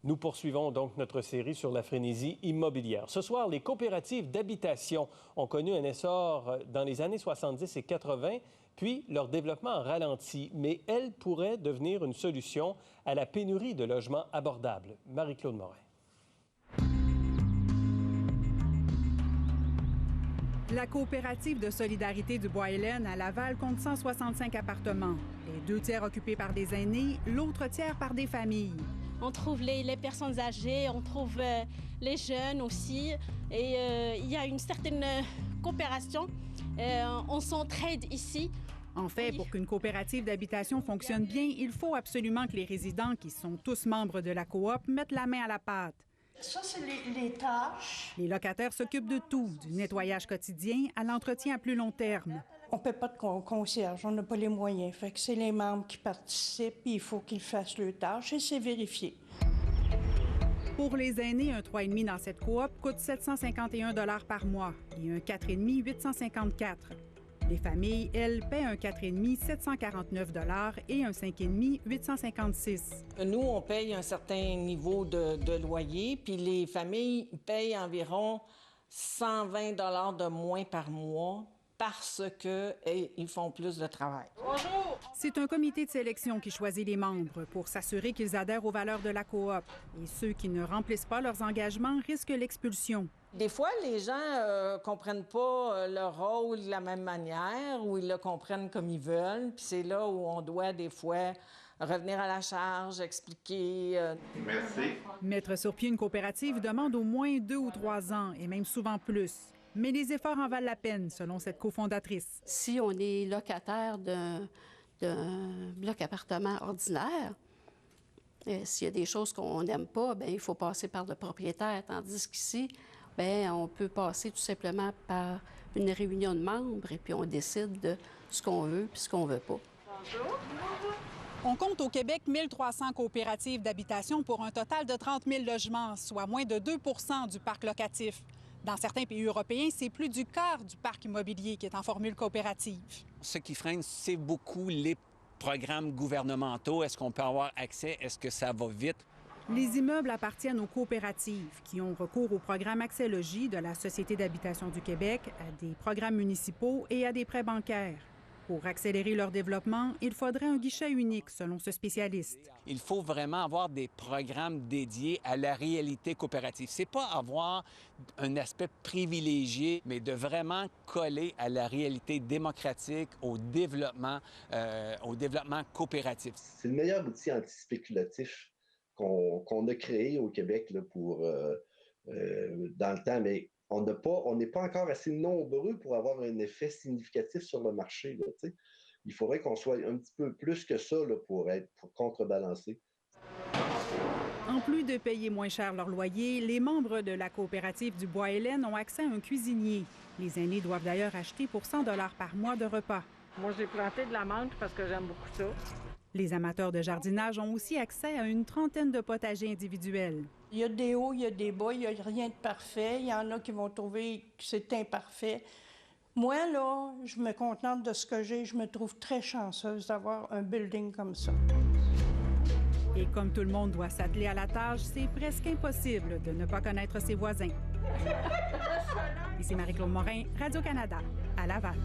Nous poursuivons donc notre série sur la frénésie immobilière. Ce soir, les coopératives d'habitation ont connu un essor dans les années 70 et 80, puis leur développement a ralenti, mais elles pourraient devenir une solution à la pénurie de logements abordables. Marie-Claude Morin. La coopérative de solidarité du Bois-Hélène à Laval compte 165 appartements. Les 2 tiers occupés par des aînés, l'autre tiers par des familles. On trouve les personnes âgées, on trouve les jeunes aussi. Et il y a une certaine coopération. On s'entraide ici. En fait, pour qu'une coopérative d'habitation fonctionne bien, il faut absolument que les résidents, qui sont tous membres de la coop, mettent la main à la pâte. Ça, c'est les tâches. Les locataires s'occupent de tout, du nettoyage quotidien à l'entretien à plus long terme. On ne peut pas de concierge, on n'a pas les moyens. Fait que c'est les membres qui participent, puis il faut qu'ils fassent leurs tâches et c'est vérifié. Pour les aînés, un 3,5 dans cette coop coûte 751 $ par mois et un 4,5 854 $. Les familles, elles, paient un 4,5 749 $ et un 5,5 856 $. Nous, on paye un certain niveau de loyer, puis les familles payent environ 120 $ de moins par mois parce qu'ils font plus de travail. Bonjour! C'est un comité de sélection qui choisit les membres pour s'assurer qu'ils adhèrent aux valeurs de la coop. Et ceux qui ne remplissent pas leurs engagements risquent l'expulsion. Des fois, les gens comprennent pas leur rôle de la même manière ou ils le comprennent comme ils veulent. Puis c'est là où on doit, des fois, revenir à la charge, expliquer. Merci. Mettre sur pied une coopérative demande au moins 2 ou 3 ans, et même souvent plus. Mais les efforts en valent la peine, selon cette cofondatrice. Si on est locataire d'un bloc appartement ordinaire, s'il y a des choses qu'on n'aime pas, bien, il faut passer par le propriétaire. Tandis qu'ici, bien, on peut passer tout simplement par une réunion de membres et puis on décide de ce qu'on veut puis ce qu'on veut pas. Bonjour. On compte au Québec 1300 coopératives d'habitation pour un total de 30 000 logements, soit moins de 2 % du parc locatif. Dans certains pays européens, c'est plus du quart du parc immobilier qui est en formule coopérative. Ce qui freine, c'est beaucoup les programmes gouvernementaux. Est-ce qu'on peut avoir accès? Est-ce que ça va vite? Les immeubles appartiennent aux coopératives qui ont recours au programme Accès Logis de la Société d'habitation du Québec, à des programmes municipaux et à des prêts bancaires. Pour accélérer leur développement, il faudrait un guichet unique, selon ce spécialiste. Il faut vraiment avoir des programmes dédiés à la réalité coopérative. C'est pas avoir un aspect privilégié, mais de vraiment coller à la réalité démocratique, au développement coopératif. C'est le meilleur outil antispéculatif qu'on a créé au Québec là, dans le temps, mais on n'est pas encore assez nombreux pour avoir un effet significatif sur le marché. Là, il faudrait qu'on soit un petit peu plus que ça là, pour contrebalancer. En plus de payer moins cher leur loyer, les membres de la coopérative du Bois-Hélène ont accès à un cuisinier. Les aînés doivent d'ailleurs acheter pour 100 $ par mois de repas. Moi, j'ai planté de la menthe parce que j'aime beaucoup ça. Les amateurs de jardinage ont aussi accès à une trentaine de potagers individuels. Il y a des hauts, il y a des bas, il n'y a rien de parfait. Il y en a qui vont trouver que c'est imparfait. Moi, là, je me contente de ce que j'ai. Je me trouve très chanceuse d'avoir un building comme ça. Et comme tout le monde doit s'atteler à la tâche, c'est presque impossible de ne pas connaître ses voisins. Ici Marie-Claude Morin, Radio-Canada, à Laval.